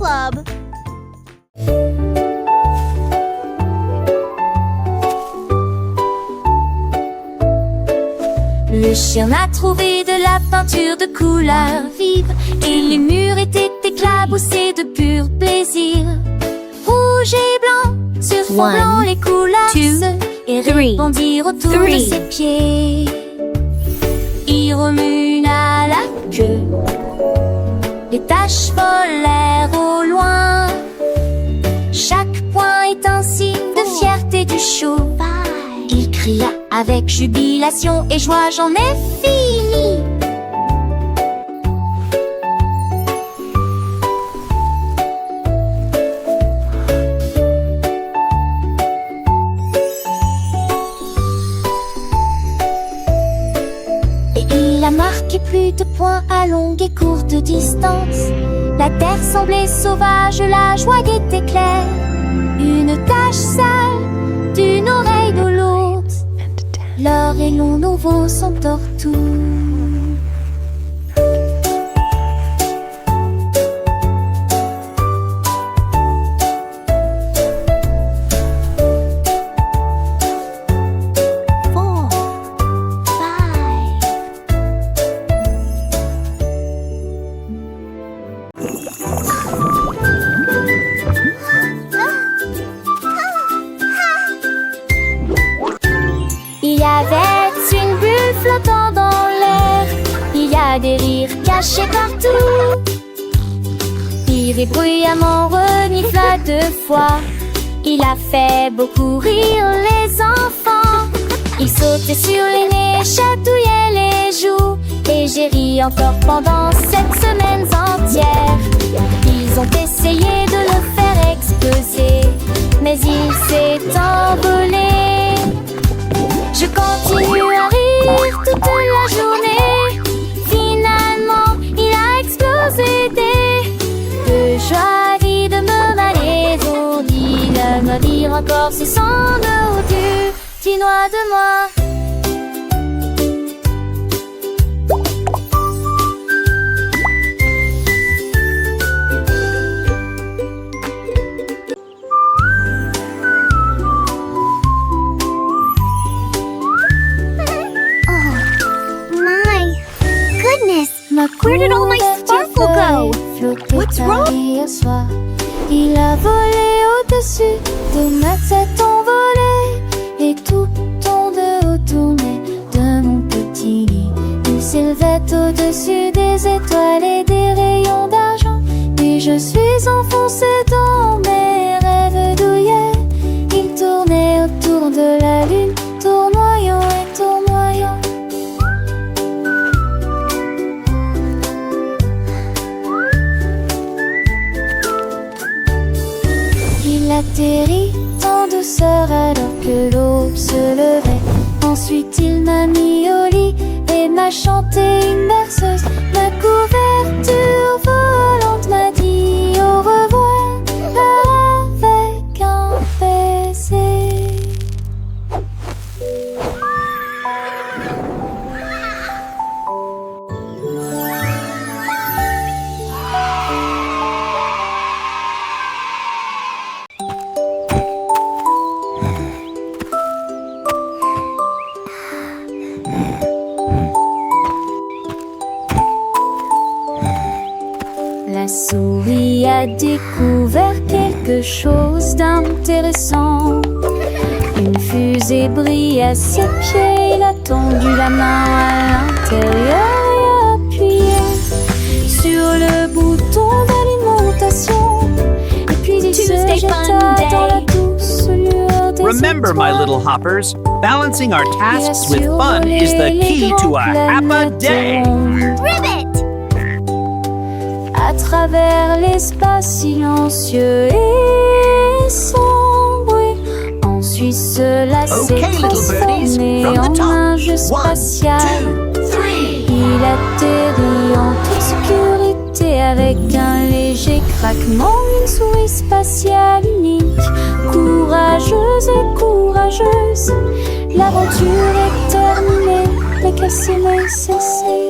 Club. Le chien a trouvé de la peinture de couleur vive et les murs étaient éclaboussés de pur plaisir. Rouge et blanc, sur fond blanc les couleurs et répandirent autour de ses pieds. Il remua la queue, les taches volèrent au loin. Chaque point est un signe de fierté du show. Il cria avec jubilation et joie, j'en ai fini. Et il a marqué plus de points à longue et courte distance. La terre semblait sauvage, la joie était claire. Une tache sale d'une oreille de l'autre. L'or et l'on nouveau sont tortues. Il y avait une bulle flottant dans l'air. Il y a des rires cachés partout. Pire bruyamment renifla 2 fois. Il a fait beaucoup rire les enfants. Il sautait sur les nez, chatouillait les joues. Et j'ai ri encore pendant 7 semaines entières. Ils ont essayé de le faire exploser, mais il s'est envolé. Je continue à rire toute la journée. Finalement, il a explosé de joie. De me malaison, il me dire encore si son ordure, dis-moi de moi. Where did all my sparkle go? What's wrong? Il a volé au-dessus de ma tête envolée et tout en dehors tournait de mon petit lit. Il s'élevait au-dessus des étoiles et des rayons d'argent. Et je suis enfoncée dans mes rêves douillets. Il tournait autour de la lune, tournoyant et tournoyant. Il atterrit en douceur alors que l'aube se levait. Ensuite il m'a mis au lit et m'a chanté une berceuse. Ma couverture volante m'a dit au revoir avec un baiser. La souris a découvert quelque chose d'intéressant. Une fusée brille à ses pieds. Il a tendu la main à l'intérieur et a appuyé sur le bouton d'alimentation. Et puis il se jeta dans la douce lueur des Remember, my little hoppers, balancing our tasks with fun is the key to a happy day. Ribbit! À travers l'espace silencieux et sans bruit, ensuite cela s'est Okay, little birdies, transformé from the en top. un jeu 1, spatial. 2, 3. Il atterrit en toute sécurité avec un léger craquement. Une souris spatiale unique, courageuse et courageuse. L'aventure est terminée, mais qu'elle s'est cessée.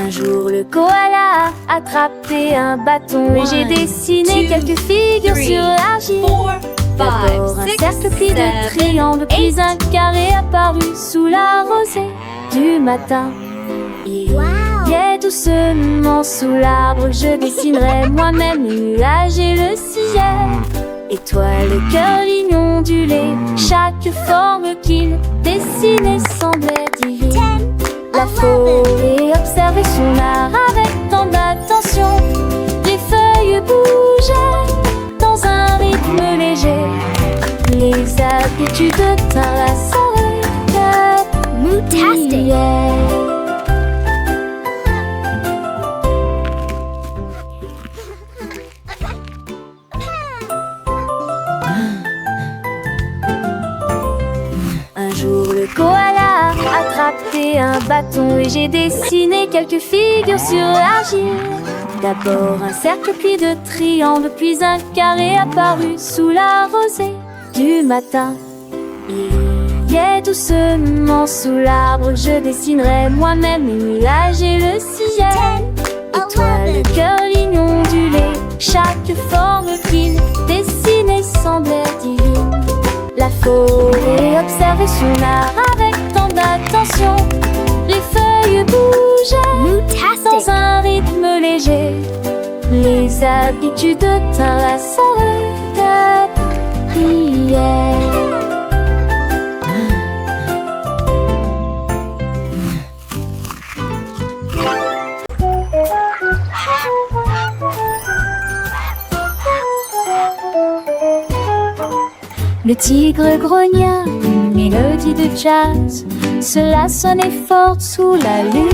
Un jour le koala a attrapé un bâton et j'ai dessiné quelques figures sur l'argile. D'abord un cercle puis de triangles, puis un carré apparu sous la rosée du matin. Il est doucement sous l'arbre, je dessinerai moi-même le nuage et le ciel. Étoile, cœur, ligne ondulée, chaque forme qu'il dessinait semblait divine. La forêt observait son art avec tant d'attention. Les feuilles bougeaient dans un rythme léger. Les habitudes tinrent la soirée. Mootastic. Un jour le koala a attrapé un bâton et j'ai dessiné quelques figures sur l'argile. D'abord un cercle puis de triangles, puis un carré apparu sous la rosée du matin. Il est doucement sous l'arbre, je dessinerai moi-même les nuages et le ciel. Étoile, cœur, ligne ondulée, chaque forme qu'il dessinait semblait divine. La forêt observait son art avec tant d'attention. Les feuilles bougeaient dans un rythme léger. Les habitudes tinrent la soirée de prière. Le tigre grogna une mélodie de jazz. Cela sonnait fort sous la lune.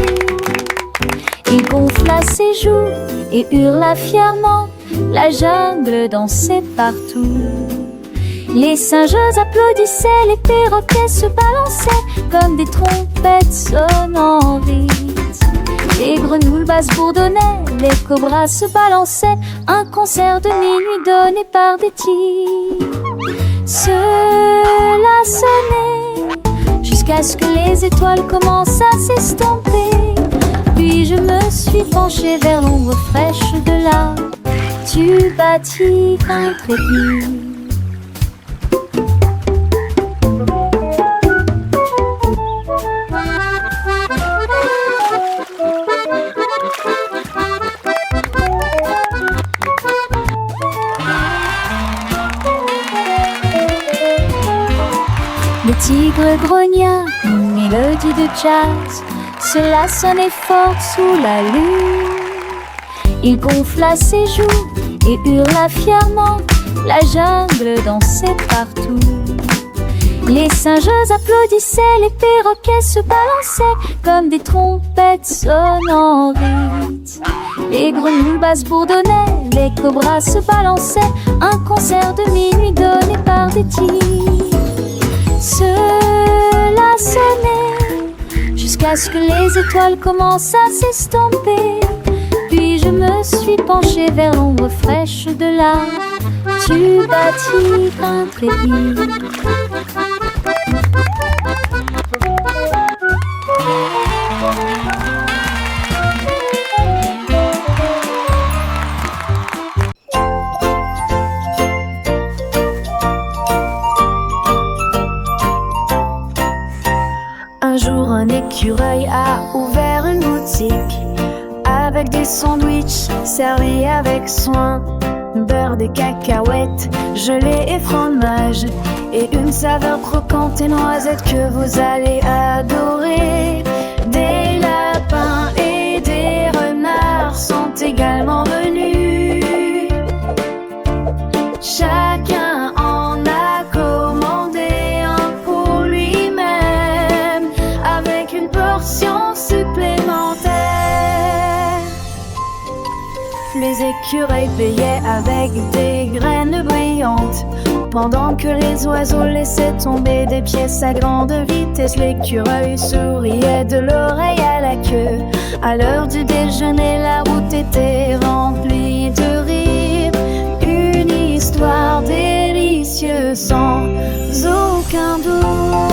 Il gonfla ses joues et hurla fièrement. La jungle dansait partout. Les singes applaudissaient, les perroquets se balançaient comme des trompettes sonnant vite. Les grenouilles basses bourdonnaient, les cobras se balançaient. Un concert de minuit donné par des tigres. Cela sonnait jusqu'à ce que les étoiles commencent à s'estomper. Puis je me suis penchée vers l'ombre fraîche de là. Tu bâtis un trépied. Le tigre grogna une mélodie de jazz. Cela sonnait fort sous la lune. Il gonfla ses joues et hurla fièrement. La jungle dansait partout. Les singes applaudissaient, les perroquets se balançaient comme des trompettes sonnant vite. Les grenouilles basses bourdonnaient, les cobras se balançaient. Un concert de minuit donné par des tigres. Cela sonnait jusqu'à ce que les étoiles commencent à s'estomper. Puis je me suis penchée vers l'ombre fraîche de là. Tu bâtis un trépied. Un jour, un écureuil a ouvert une boutique avec des sandwichs servis avec soin, beurre, des cacahuètes, gelée et fromage, et une saveur croquante et noisette que vous allez adorer. Des lapins et des renards sont également venus. Chacun en a commandé un pour lui-même, avec une portion supplémentaire. Les écureuils payaient avec des graines brillantes, pendant que les oiseaux laissaient tomber des pièces à grande vitesse. L'écureuil souriait de l'oreille à la queue. À l'heure du déjeuner, la route était remplie de rire. Une histoire délicieuse sans aucun doute.